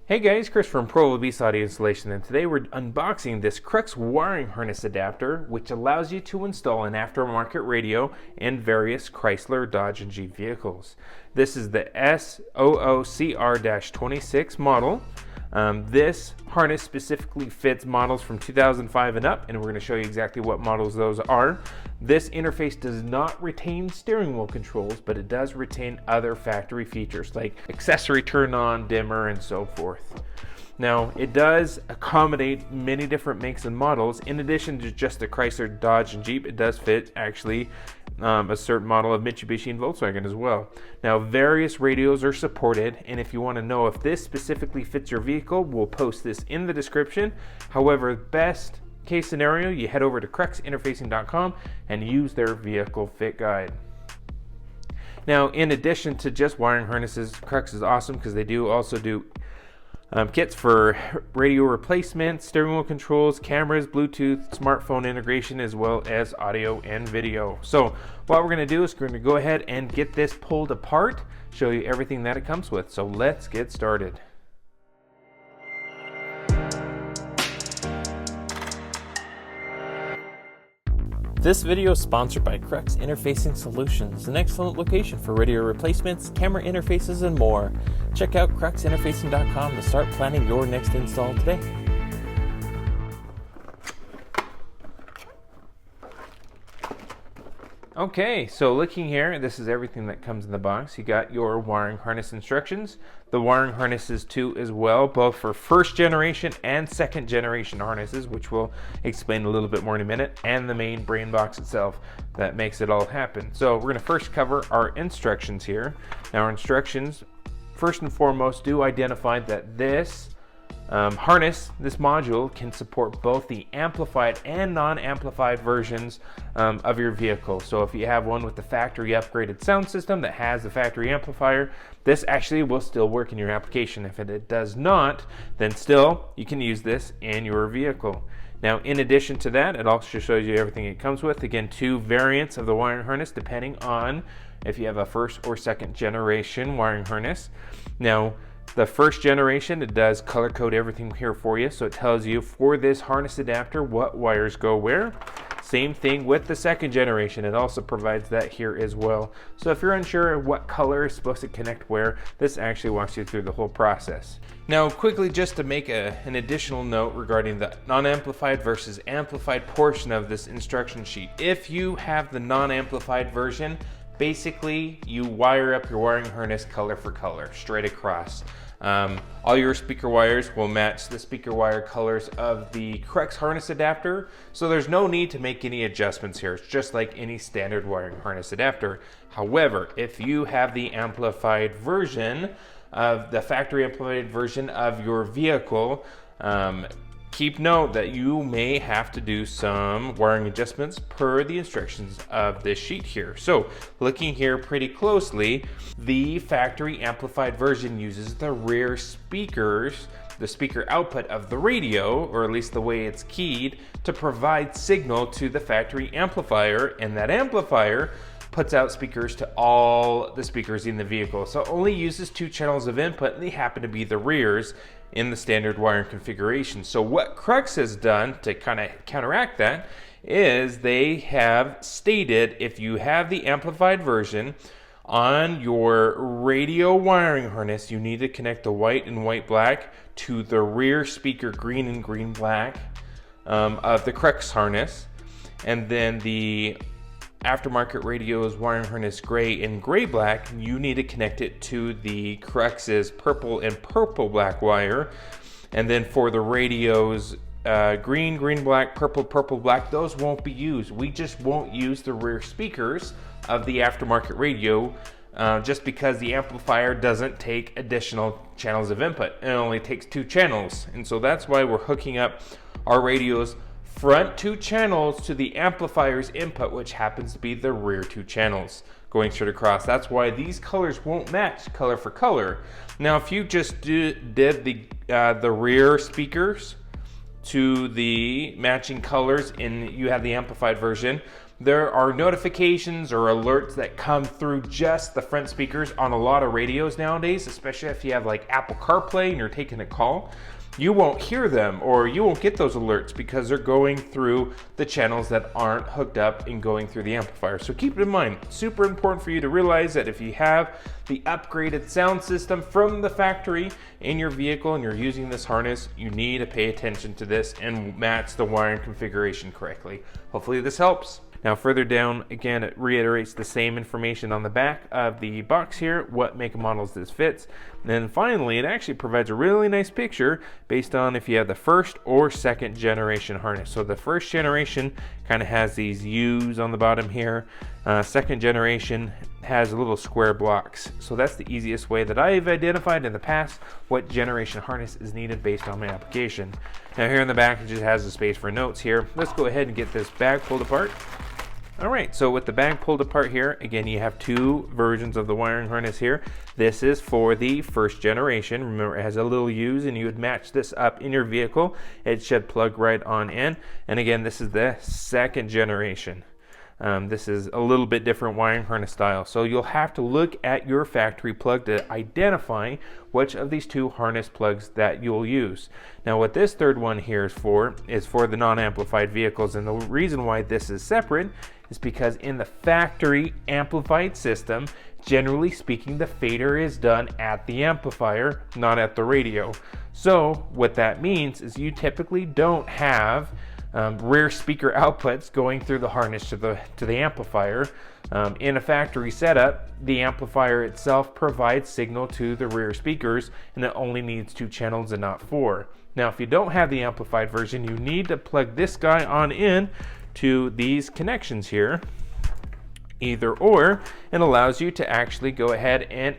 Hey guys, Chris from Pro Beast Audio Installation, and today we're unboxing this Crux wiring harness adapter, which allows you to install an aftermarket radio in various Chrysler, Dodge, and Jeep vehicles. This is the SOOCR-26 model. This harness specifically fits models from 2005 and up, and we're going to show you exactly what models those are. This interface does not retain steering wheel controls, but it does retain other factory features like accessory turn on, dimmer, and so forth. Now, it does accommodate many different makes and models. In addition to just the Chrysler, Dodge, and Jeep, it does fit actually a certain model of Mitsubishi and Volkswagen as well. Now, various radios are supported, and if you want to know if this specifically fits your vehicle, we'll post this in the description. However, best case scenario, you head over to cruxinterfacing.com and use their vehicle fit guide. Now, in addition to just wiring harnesses, Crux is awesome because they also do kits for radio replacement, steering wheel controls, cameras, Bluetooth, smartphone integration, as well as audio and video. So what we're going to do is we're going to go ahead and get this pulled apart, show you everything that it comes with. So let's get started. This video is sponsored by Crux Interfacing Solutions, an excellent location for radio replacements, camera interfaces, and more. Check out cruxinterfacing.com to start planning your next install today. Okay, so looking here, this is everything that comes in the box. You got your wiring harness instructions, the wiring harnesses too as well, both for first generation and second generation harnesses, which we'll explain a little bit more in a minute, and the main brain box itself that makes it all happen. So we're going to first cover our instructions here. Now, our instructions, first and foremost, do identify that this harness, this module, can support both the amplified and non-amplified versions of your vehicle. So if you have one with the factory upgraded sound system that has the factory amplifier, this actually will still work in your application. If it does not, then still you can use this in your vehicle. Now, in addition to that, it also shows you everything it comes with. Again, two variants of the wiring harness depending on if you have a first or second generation wiring harness. Now, the first generation, it does color code everything here for you, so it tells you for this harness adapter what wires go where. Same thing with the second generation, it also provides that here as well. So if you're unsure what color is supposed to connect where, this actually walks you through the whole process. Now, quickly, just to make an additional note regarding the non-amplified versus amplified portion of this instruction sheet. If you have the non-amplified version, basically, you wire up your wiring harness color for color, straight across. All your speaker wires will match the speaker wire colors of the Crux harness adapter, so there's no need to make any adjustments here. It's just like any standard wiring harness adapter. However, if you have the amplified version of the factory amplified version of your vehicle, keep note that you may have to do some wiring adjustments per the instructions of this sheet here. So looking here pretty closely, the factory amplified version uses the rear speakers, the speaker output of the radio, or at least the way it's keyed, to provide signal to the factory amplifier, and that amplifier puts out speakers to all the speakers in the vehicle. So it only uses two channels of input, and they happen to be the rears in the standard wiring configuration. So what Crux has done to kind of counteract that is they have stated if you have the amplified version on your radio wiring harness, you need to connect the white and white black to the rear speaker green and green black of the Crux harness, and then the aftermarket radio's wiring harness gray and gray black, you need to connect it to the Crux's purple and purple black wire. And then for the radio's green, green, black, purple, purple, black, those won't be used. We just won't use the rear speakers of the aftermarket radio just because the amplifier doesn't take additional channels of input. It only takes two channels. And so that's why we're hooking up our radio's front two channels to the amplifier's input, which happens to be the rear two channels going straight across. That's why these colors won't match color for color. Now, if you just did the rear speakers to the matching colors and you have the amplified version, there are notifications or alerts that come through just the front speakers on a lot of radios nowadays, especially if you have like Apple CarPlay and you're taking a call. You won't hear them, or you won't get those alerts because they're going through the channels that aren't hooked up and going through the amplifier. So keep it in mind, super important for you to realize that if you have the upgraded sound system from the factory in your vehicle and you're using this harness, you need to pay attention to this and match the wiring configuration correctly. Hopefully this helps. Now further down, again, it reiterates the same information on the back of the box here, what make and models this fits. And then finally, it actually provides a really nice picture based on if you have the first or second generation harness. So the first generation kind of has these U's on the bottom here. Second generation has little square blocks. So that's the easiest way that I've identified in the past what generation harness is needed based on my application. Now here in the back, it just has a space for notes here. Let's go ahead and get this bag pulled apart. All right, so with the bag pulled apart here, again, you have two versions of the wiring harness here. This is for the first generation. Remember, it has a little U's, and you would match this up in your vehicle. It should plug right on in. And again, this is the second generation. This is a little bit different wiring harness style. So you'll have to look at your factory plug to identify which of these two harness plugs that you'll use. Now what this third one here is for the non-amplified vehicles. And the reason why this is separate is because in the factory amplified system, generally speaking, the fader is done at the amplifier, not at the radio. So what that means is you typically don't have rear speaker outputs going through the harness to the amplifier. In a factory setup, the amplifier itself provides signal to the rear speakers, and it only needs 2 channels and not 4. Now, if you don't have the amplified version, you need to plug this guy on in to these connections here, either or. It allows you to actually go ahead and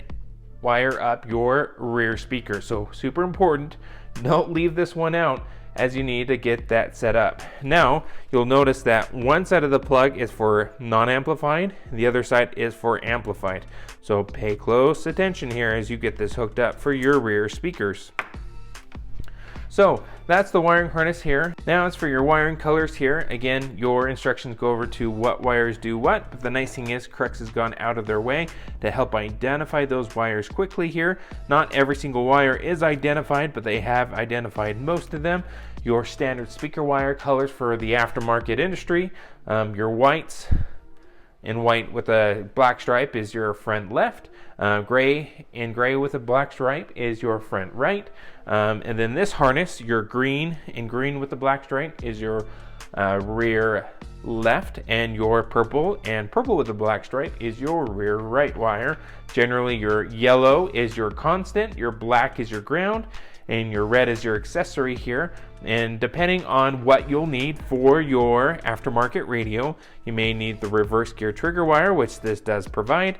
wire up your rear speaker. So super important, don't leave this one out as you need to get that set up. Now you'll notice that one side of the plug is for non-amplified, the other side is for amplified. So pay close attention here as you get this hooked up for your rear speakers. So that's the wiring harness here. Now as for your wiring colors here, again, your instructions go over to what wires do what, but the nice thing is Crux has gone out of their way to help identify those wires quickly here. Not every single wire is identified, but they have identified most of them. Your standard speaker wire colors for the aftermarket industry, your whites, in white with a black stripe is your front left. Gray with a black stripe is your front right. And then this harness, your green with the black stripe is your rear left, and your purple with the black stripe is your rear right wire. Generally your yellow is your constant, your black is your ground, and your red is your accessory here. And depending on what you'll need for your aftermarket radio, you may need the reverse gear trigger wire, which this does provide.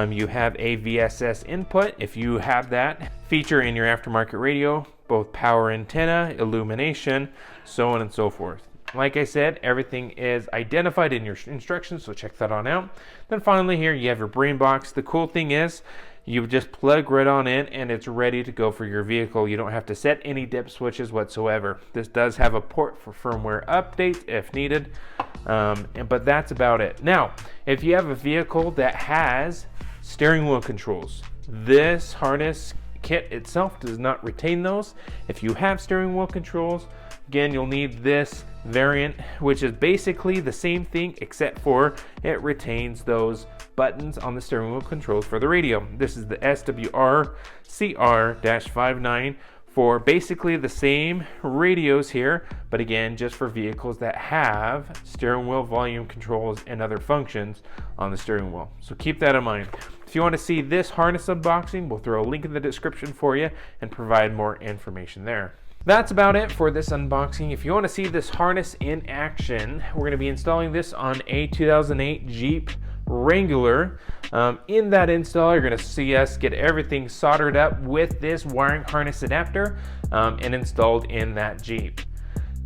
You have a VSS input if you have that feature in your aftermarket radio, both power antenna, illumination, so on and so forth. Like I said, everything is identified in your instructions, so check that on out. Then finally here you have your brain box. The cool thing is you just plug right on in and it's ready to go for your vehicle. You don't have to set any dip switches whatsoever. This does have a port for firmware updates if needed, but that's about it. Now, if you have a vehicle that has steering wheel controls, this harness kit itself does not retain those. If you have steering wheel controls, again, you'll need this variant, which is basically the same thing except for it retains those buttons on the steering wheel controls for the radio. This is the SOOCR-29 for basically the same radios here, but again, just for vehicles that have steering wheel volume controls and other functions on the steering wheel. So keep that in mind. If you want to see this harness unboxing, we'll throw a link in the description for you and provide more information there. That's about it for this unboxing. If you want to see this harness in action, we're going to be installing this on a 2008 Jeep Wrangler. In that install, you're going to see us get everything soldered up with this wiring harness adapter and installed in that Jeep.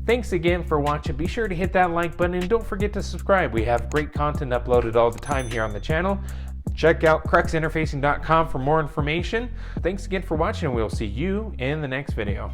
Thanks again for watching. Be sure to hit that like button and don't forget to subscribe. We have great content uploaded all the time here on the channel. Check out cruxinterfacing.com for more information. Thanks again for watching, and we'll see you in the next video.